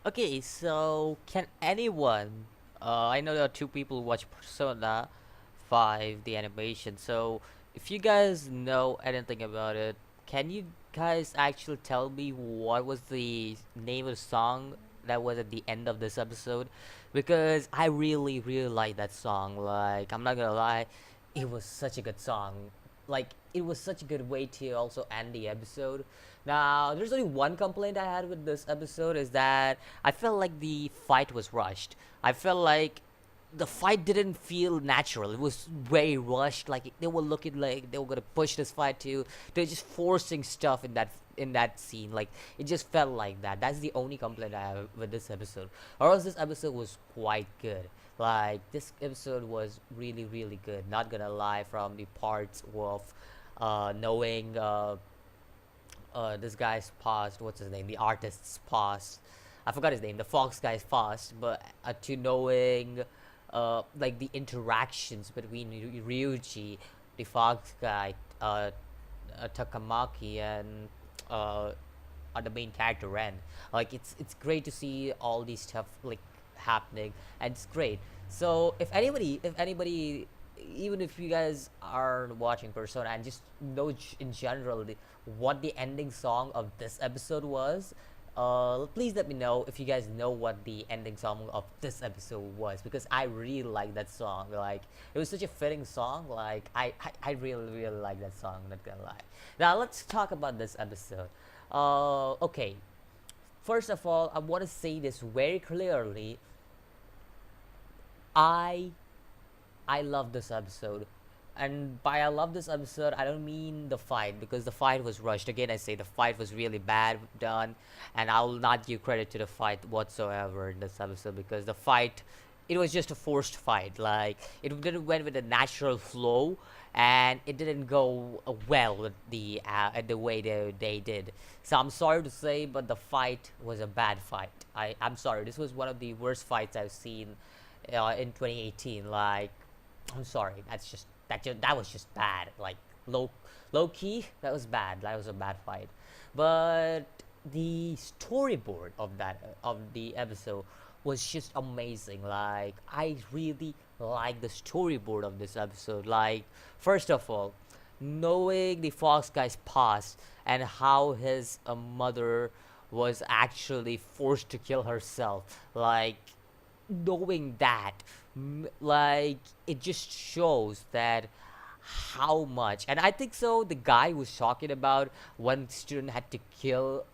Okay, so can anyone? I know there are two people who watch Persona 5, the animation. So if you guys know anything about it, can you guys actually tell me what was the name of the song that was at the end of this episode? Because I really, really like that song. Like, I'm not gonna lie, it was such a good song. Like, it was such a good way to also end the episode. Now, there's only one complaint I had with this episode is that I felt like the fight was rushed. I felt like the fight didn't feel natural. It was very rushed. Like they were looking like they were gonna push this fight too. They're just forcing stuff in that scene. Like it just felt like that. That's the only complaint I have with this episode. Or else this episode was quite good. Like this episode was really really good. Not gonna lie, from the parts of knowing this guy's past. What's his name? The artist's past. I forgot his name. The Fox guy's past, but to knowing like the interactions between Ryuji, the Fox guy, Takamaki, and uh, the main character Ren. Like it's great to see all these stuff like happening, and it's great. So if anybody, even if you guys are watching Persona and just know in general what the ending song of this episode was, please let me know if you guys know what the ending song of this episode was, because I really like that song. Like it was such a fitting song. Like I really really like that song, not gonna lie. Now let's talk about this episode. Okay, first of all, I want to say this very clearly. I i love this episode, and by I love this episode, I don't mean the fight, because the fight was rushed. Again, I say the fight was really bad done, and I will not give credit to the fight whatsoever in this episode, because the fight, it was just a forced fight. Like it didn't went with the natural flow, and it didn't go well with the way they did. So I'm sorry to say, but the fight was a bad fight. I'm sorry. This was one of the worst fights I've seen in 2018. Like I'm sorry. That was just bad. Like low low key, that was bad. That was a bad fight. But the storyboard of the episode was just amazing. Like I really like the storyboard of this episode. Like first of all, knowing the Fox guy's past and how his mother was actually forced to kill herself. Like knowing that, like it just shows that how much. And I think so the guy was talking about one student had to kill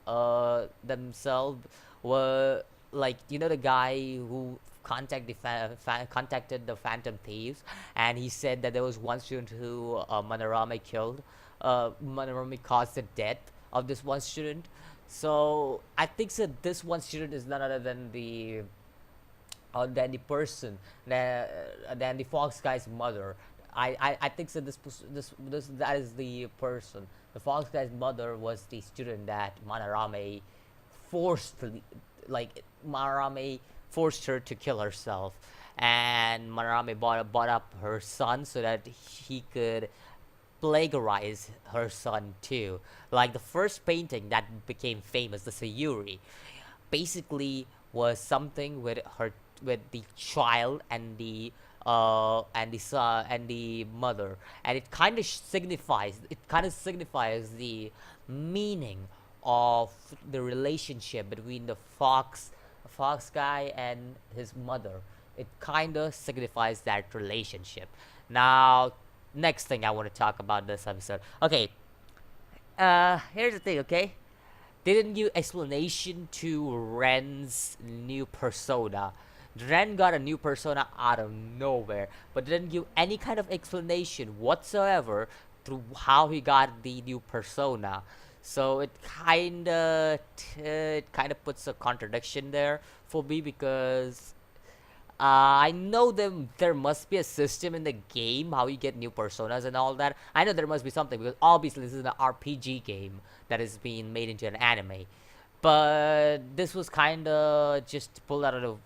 themselves were, like, the guy who contacted the phantom thieves, and he said that there was one student who Manarame killed. Manarame caused the death of this one student. So I think so this one student is none other than the person than the Fox guy's mother. I think so. This that is the person. The Fox guy's mother was the student that Manarame forcefully, like Manarame forced her to kill herself, and Manarame brought up her son so that he could plagiarize her son too. Like the first painting that became famous, the Sayuri, basically was something with her, with the child and the son and the mother, and it kind of signifies the meaning of the relationship between the fox guy and his mother. It kind of signifies that relationship. Now, next thing I want to talk about this episode. Okay, here's the thing. Okay, they didn't give explanation to Ren's new persona. Ren got a new persona out of nowhere, but didn't give any kind of explanation whatsoever through how he got the new persona. So it kind of puts a contradiction there for me, because I know there must be a system in the game how you get new personas and all that. I know there must be something, because obviously this is an RPG game that is being made into an anime. But this was kind of just pulled out of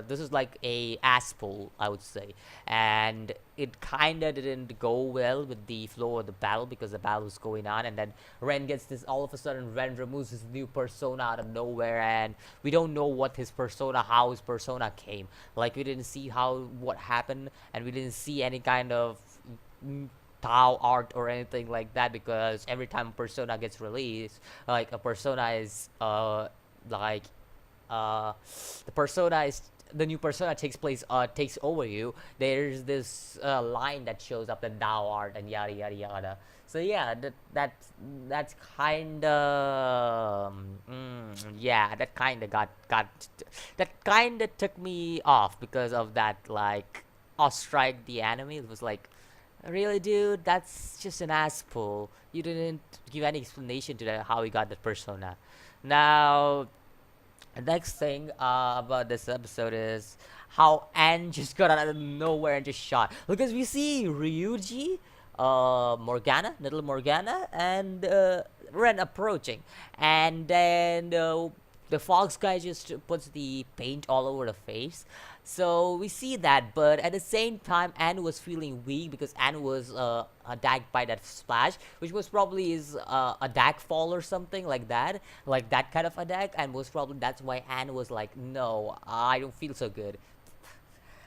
this is like a ass pull, I would say, and it kind of didn't go well with the flow of the battle because the battle was going on, and then Ren gets this. All of a sudden, Ren removes his new persona out of nowhere, and we don't know what his persona, how his persona came. Like we didn't see how what happened, and we didn't see any kind of Tao art or anything like that, because every time persona gets released, like a persona is like uh the persona is the new persona takes over you. There's this line that shows up, the Tao art and yada yada yada. So yeah, that's kind of yeah, that kind of got that kind of took me off because of that, like Strike the anime. It was like, really, dude? That's just an ass pull. You didn't give any explanation to that, how he got that persona. Now, the next thing about this episode is how Anne just got out of nowhere and just shot. Because we see Ryuji, Morgana, little Morgana, and Ren approaching. And then the Fox guy just puts the paint all over the face. So we see that, but at the same time, Anne was feeling weak because Anne was attacked by that splash, which was probably his attack fall or something like that kind of attack, and was probably that's why Anne was like, "No, I don't feel so good."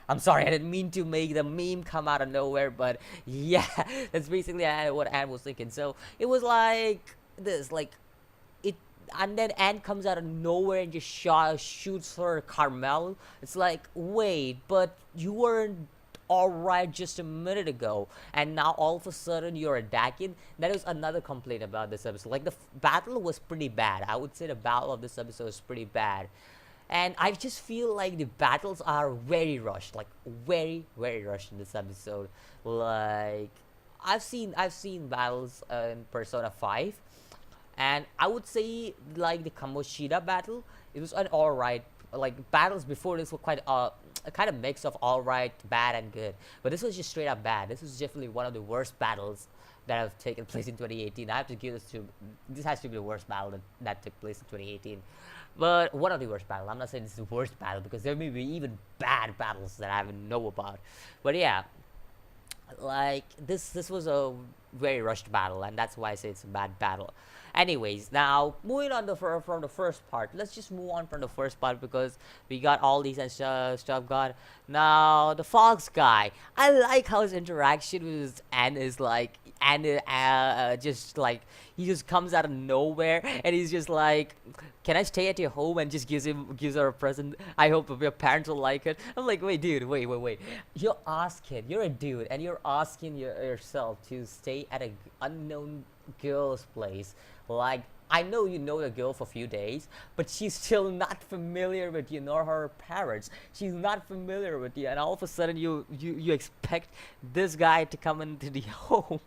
I'm sorry, I didn't mean to make the meme come out of nowhere, but yeah, that's basically what Anne was thinking. So it was like this, like it, and then Anne comes out of nowhere and just shoots her Carmel. It's like, wait, but you weren't alright just a minute ago, and now all of a sudden you're attacking. That is another complaint about this episode. Like the battle was pretty bad. I would say the battle of this episode is pretty bad. And I just feel like the battles are very rushed, like very very rushed in this episode. Like I've seen battles in Persona 5, and I would say like the Kamoshida battle, it was an alright. Like battles before this were quite a kind of mix of alright, bad, and good. But this was just straight up bad. This was definitely one of the worst battles that have taken place in 2018. I have to give this to, this has to be the worst battle that took place in 2018. But one of the worst battles. I'm not saying this is the worst battle, because there may be even bad battles that I haven't know about. But yeah, like this was a very rushed battle, and that's why I say it's a bad battle. Anyways, now moving on from the first part, let's just move on from the first part because we got all these and stuff got. Now the Fox guy, I like how his interaction with Anne is like, and just like he just comes out of nowhere and he's just like, can I stay at your home, and just gives her a present. I hope your parents will like it. I'm like, wait, dude, wait. You're asking, you're a dude, and you're asking yourself to stay at a unknown girl's place. Like, I know you know the girl for a few days, but she's still not familiar with you nor her parents. She's not familiar with you, and all of a sudden you expect this guy to come into the home.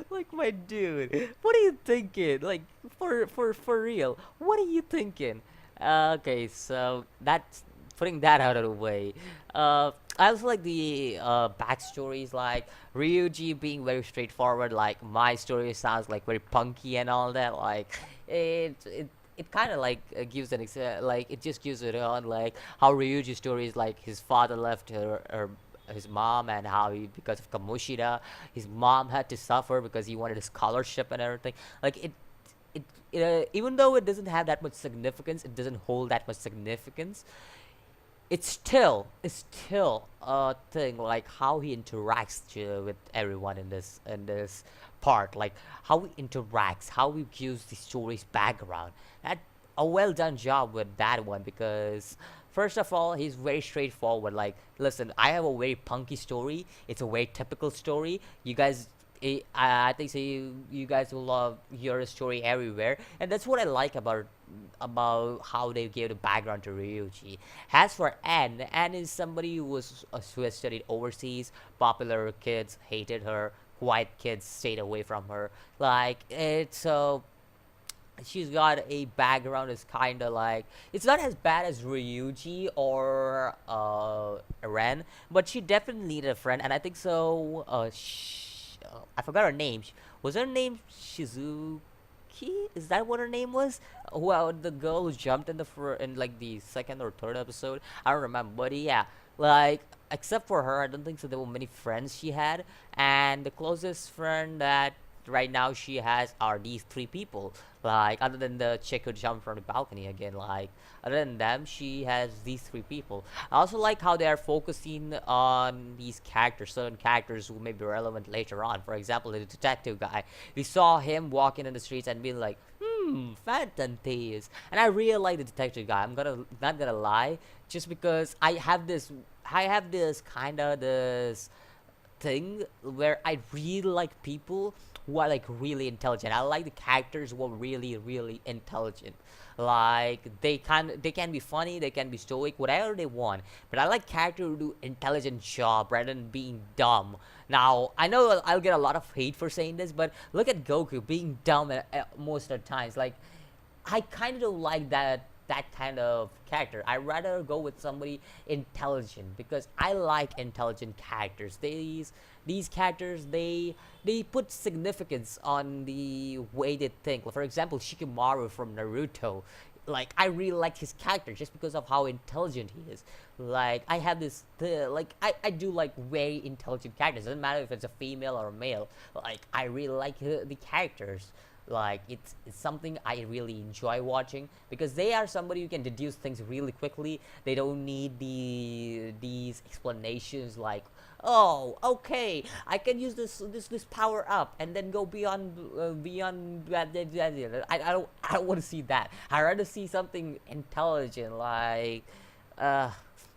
Like, my dude, what are you thinking? Like, for real, what are you thinking? Okay, so that's putting that out of the way. I also like the backstories, like Ryuji being very straightforward. Like my story sounds like very punky and all that. Like it kind of like gives like it just gives it on like how Ryuji's story is like his father left his mom, and how he, because of Kamoshida, his mom had to suffer because he wanted a scholarship and everything. Like even though it doesn't have that much significance, it doesn't hold that much significance. It's still a thing, like how he interacts with everyone in this part, like how he interacts, how he gives the story's background. That a well done job with that one, because first of all, he's very straightforward. Like, listen, I have a very punky story. It's a very typical story. You guys, I think so. You guys will love your story everywhere, and that's what I like about how they gave the background to Ryuji. As for Anne, Anne is somebody who has studied overseas. Popular kids hated her. White kids stayed away from her. Like, it's she's got a background is kind of like, it's not as bad as Ryuji or Ren, but she definitely needed a friend, and I think so. I forgot her name. Was her name Shizuki? Yuki, is that what her name was? Well, the girl who jumped in in like the second or third episode. I don't remember, but yeah, like except for her, I don't think so. There were many friends she had, and the closest friend that right now she has are these three people. Like other than the chick who jumped from the balcony again, like other than them, she has these three people. I also like how they are focusing on these characters, certain characters who may be relevant later on. For example, the detective guy. We saw him walking in the streets and being like, Phantom Thieves. And I really like the detective guy. I'm gonna not gonna lie, just because I have this kind of this thing where I really like people who are like really intelligent. I like the characters who are really, really intelligent. Like they can be funny, they can be stoic, whatever they want. But I like characters who do intelligent job rather than being dumb. Now I know I'll get a lot of hate for saying this, but look at Goku being dumb at most of the times. Like I kind of don't like that kind of character. I rather go with somebody intelligent because I like intelligent characters. These characters they put significance on the way they think. For example, Shikamaru from Naruto. Like I really like his character just because of how intelligent he is. Like I have like I do like very intelligent characters. Doesn't matter if it's a female or a male. Like I really like the characters. Like it's something I really enjoy watching because they are somebody who can deduce things really quickly. They don't need these explanations like, oh, okay, I can use this power up and then go beyond I don't want to see that. I rather see something intelligent uh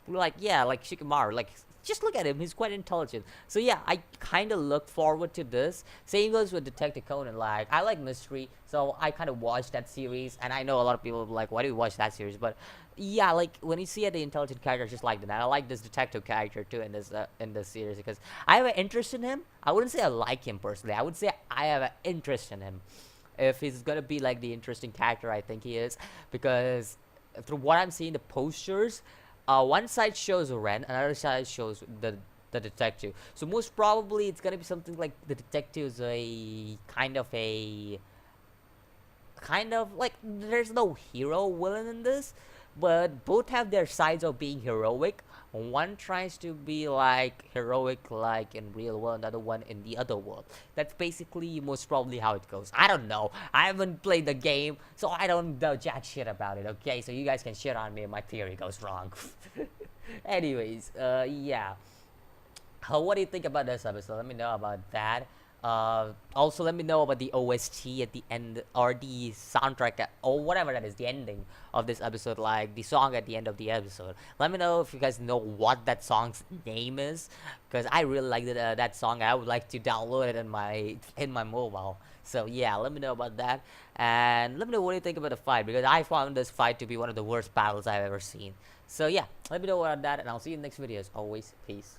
like Shikamaru. Like just look at him, he's quite intelligent. So yeah, I kind of look forward to this. Same goes with Detective Conan. Like I like mystery, so I kind of watched that series, and I know a lot of people will be like, why do you watch that series? But yeah, like when you see the intelligent character, I just like that. And I like this detective character too in this series because I have an interest in him. I wouldn't say I like him personally, I would say I have an interest in him. If he's gonna be like the interesting character I think he is, because through what I'm seeing the posters, one side shows Ren, another side shows the detective. So most probably it's gonna be something like the detective's a kind of like there's no hero villain in this, but both have their sides of being heroic. One tries to be like heroic like in real world, another one in the other world. That's basically most probably how it goes. I don't know, I haven't played the game, so I don't know jack shit about it. Okay, so you guys can shit on me if my theory goes wrong. Anyways, yeah, what do you think about this episode? Let me know about that. Also, let me know about the OST at the end, or the soundtrack, or whatever that is, the ending of this episode, like the song at the end of the episode. Let me know if you guys know what that song's name is, because I really like that song. I would like to download it in my mobile. So yeah, let me know about that, and let me know what you think about the fight, because I found this fight to be one of the worst battles I've ever seen. So yeah, let me know about that, and I'll see you in the next video. As always, peace.